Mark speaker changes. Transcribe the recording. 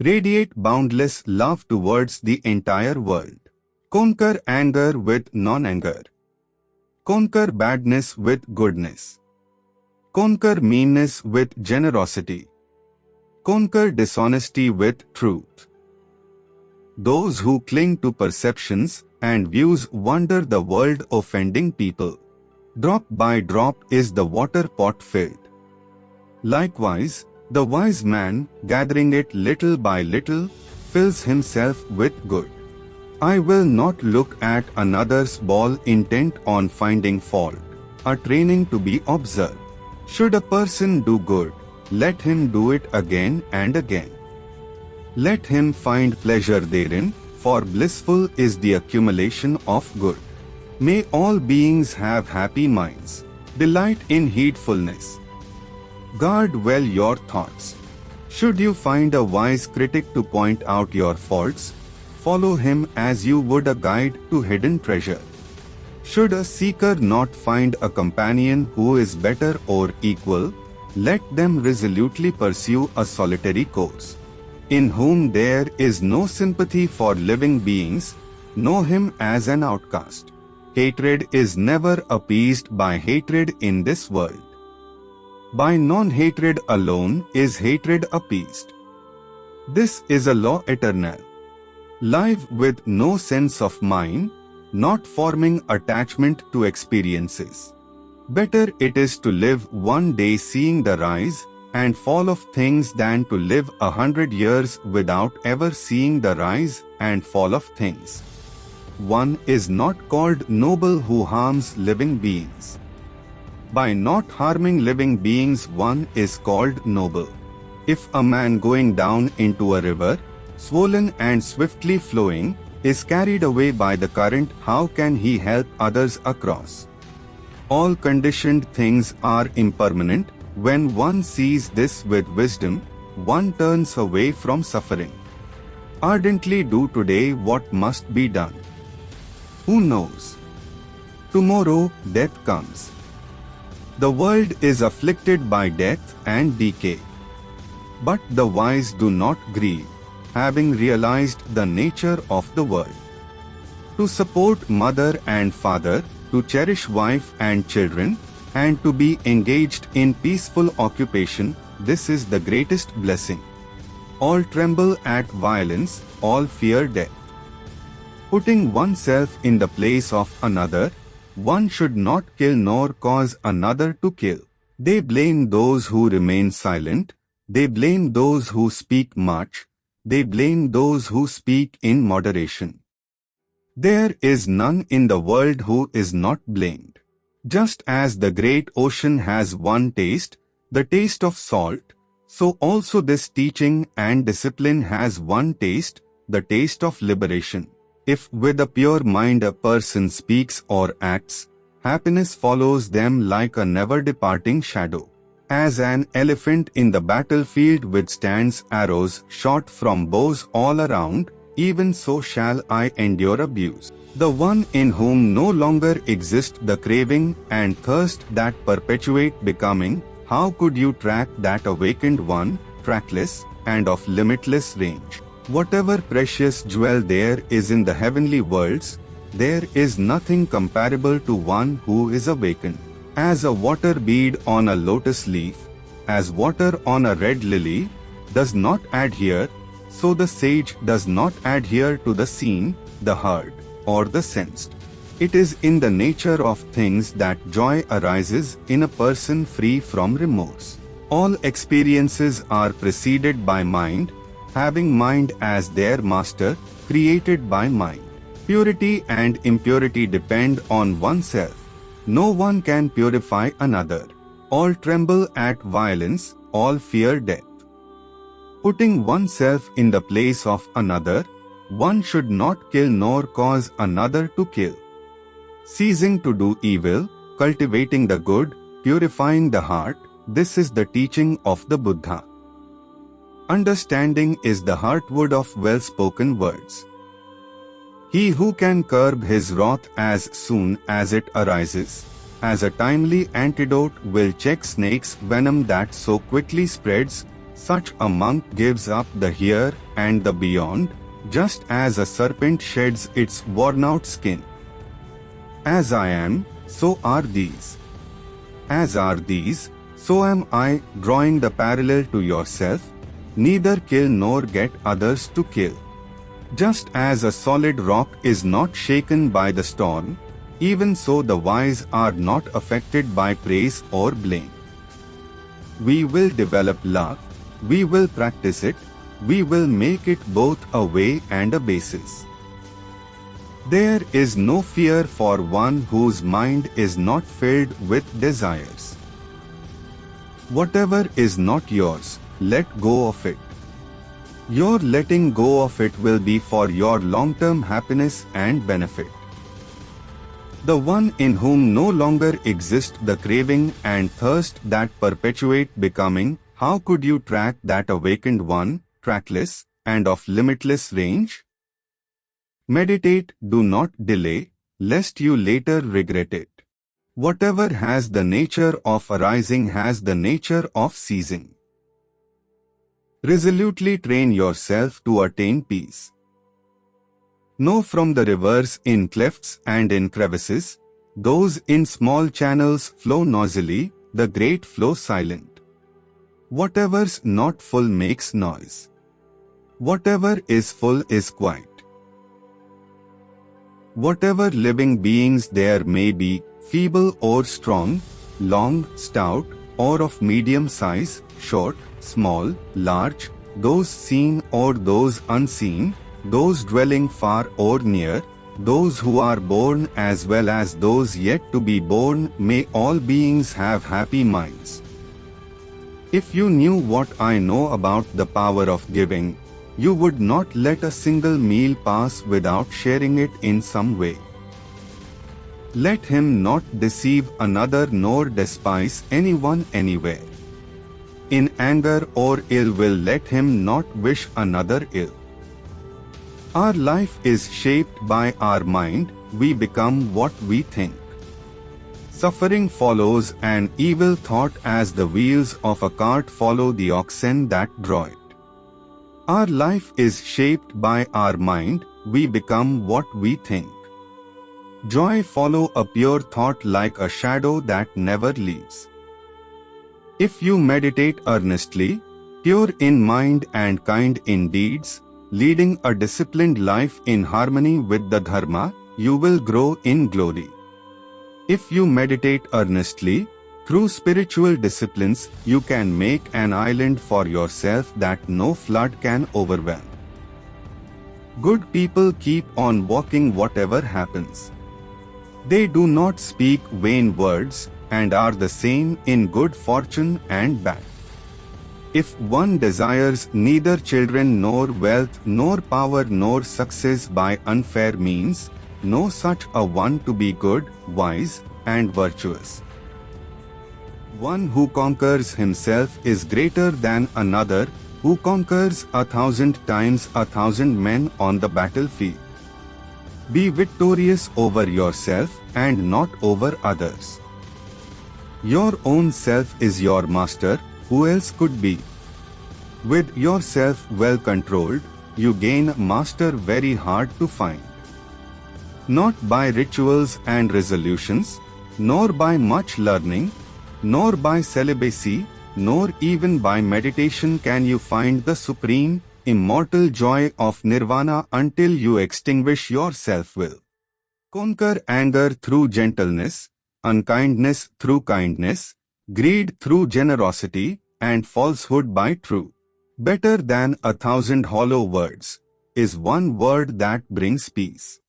Speaker 1: Radiate boundless love towards the entire world. Conquer anger with non-anger. Conquer badness with goodness. Conquer meanness with generosity. Conquer dishonesty with truth. Those who cling to perceptions and views wander the world offending people. Drop by drop is the water pot filled. Likewise, the wise man, gathering it little by little, fills himself with good. I will not look at another's ball intent on finding fault, a training to be observed. Should a person do good, let him do it again and again. Let him find pleasure therein, for blissful is the accumulation of good. May all beings have happy minds. Delight in heedfulness. Guard well your thoughts. Should you find a wise critic to point out your faults, follow him as you would a guide to hidden treasure. Should a seeker not find a companion who is better or equal, let them resolutely pursue a solitary course. In whom there is no sympathy for living beings, know him as an outcast. Hatred is never appeased by hatred in this world. By non-hatred alone is hatred appeased. This is a law eternal. Live with no sense of mine, not forming attachment to experiences. Better it is to live one day seeing the rise and fall of things than to live 100 years without ever seeing the rise and fall of things. One is not called noble who harms living beings. By not harming living beings one is called noble. If a man going down into a river, swollen and swiftly flowing, is carried away by the current, how can he help others across? All conditioned things are impermanent. When one sees this with wisdom, one turns away from suffering. Ardently do today what must be done. Who knows? Tomorrow death comes. The world is afflicted by death and decay. But the wise do not grieve, having realized the nature of the world. To support mother and father, to cherish wife and children, and to be engaged in peaceful occupation, this is the greatest blessing. All tremble at violence, all fear death. Putting oneself in the place of another, one should not kill nor cause another to kill. They blame those who remain silent, they blame those who speak much, they blame those who speak in moderation. There is none in the world who is not blamed. Just as the great ocean has one taste, the taste of salt, so also this teaching and discipline has one taste, the taste of liberation. If with a pure mind a person speaks or acts, happiness follows them like a never-departing shadow. As an elephant in the battlefield withstands arrows shot from bows all around, even so shall I endure abuse. The one in whom no longer exist the craving and thirst that perpetuate becoming, how could you track that awakened one, trackless, and of limitless range? Whatever precious jewel there is in the heavenly worlds, there is nothing comparable to one who is awakened. As a water bead on a lotus leaf, as water on a red lily, does not adhere, so the sage does not adhere to the seen, the heard, or the sensed. It is in the nature of things that joy arises in a person free from remorse. All experiences are preceded by mind, having mind as their master, created by mind. Purity and impurity depend on oneself. No one can purify another. All tremble at violence, all fear death. Putting oneself in the place of another, one should not kill nor cause another to kill. Ceasing to do evil, cultivating the good, purifying the heart, this is the teaching of the Buddha. Understanding is the heartwood of well-spoken words. He who can curb his wrath as soon as it arises, as a timely antidote will check snake's venom that so quickly spreads, Such a monk gives up the here and the beyond, just as a serpent sheds its worn-out skin. As I am, so are these. As are these, so am I, drawing the parallel to yourself. Neither kill nor get others to kill. Just as a solid rock is not shaken by the storm, even so the wise are not affected by praise or blame. We will develop love, we will practice it, we will make it both a way and a basis. There is no fear for one whose mind is not filled with desires. Whatever is not yours, let go of it. Your letting go of it will be for your long-term happiness and benefit. The one in whom no longer exist the craving and thirst that perpetuate becoming, how could you track that awakened one, trackless, and of limitless range? Meditate, do not delay, lest you later regret it. Whatever has the nature of arising has the nature of ceasing. Resolutely train yourself to attain peace. Know from the rivers in clefts and in crevices, those in small channels flow noisily, the great flow silent. Whatever's not full makes noise. Whatever is full is quiet. Whatever living beings there may be, feeble or strong, long, stout, or of medium size, short, small, large, those seen or those unseen, those dwelling far or near, those who are born as well as those yet to be born, may all beings have happy minds. If you knew what I know about the power of giving, you would not let a single meal pass without sharing it in some way. Let him not deceive another nor despise anyone anywhere. In anger or ill will let him not wish another ill. Our life is shaped by our mind, we become what we think. Suffering follows an evil thought as the wheels of a cart follow the oxen that draw it. Our life is shaped by our mind, we become what we think. Joy follow a pure thought like a shadow that never leaves. If you meditate earnestly, pure in mind and kind in deeds, leading a disciplined life in harmony with the Dharma, you will grow in glory. If you meditate earnestly, through spiritual disciplines, you can make an island for yourself that no flood can overwhelm. Good people keep on walking whatever happens. They do not speak vain words, and are the same in good fortune and bad. If one desires neither children nor wealth nor power nor success by unfair means, know such a one to be good, wise, and virtuous. One who conquers himself is greater than another who conquers 1,000 times 1,000 men on the battlefield. Be victorious over yourself and not over others. Your own self is your master, who else could be? With yourself well controlled, you gain a master very hard to find. Not by rituals and resolutions, nor by much learning, nor by celibacy, nor even by meditation can you find the supreme, immortal joy of nirvana until you extinguish your self-will. Conquer anger through gentleness, unkindness through kindness, greed through generosity, and falsehood by truth. Better than 1,000 hollow words is one word that brings peace.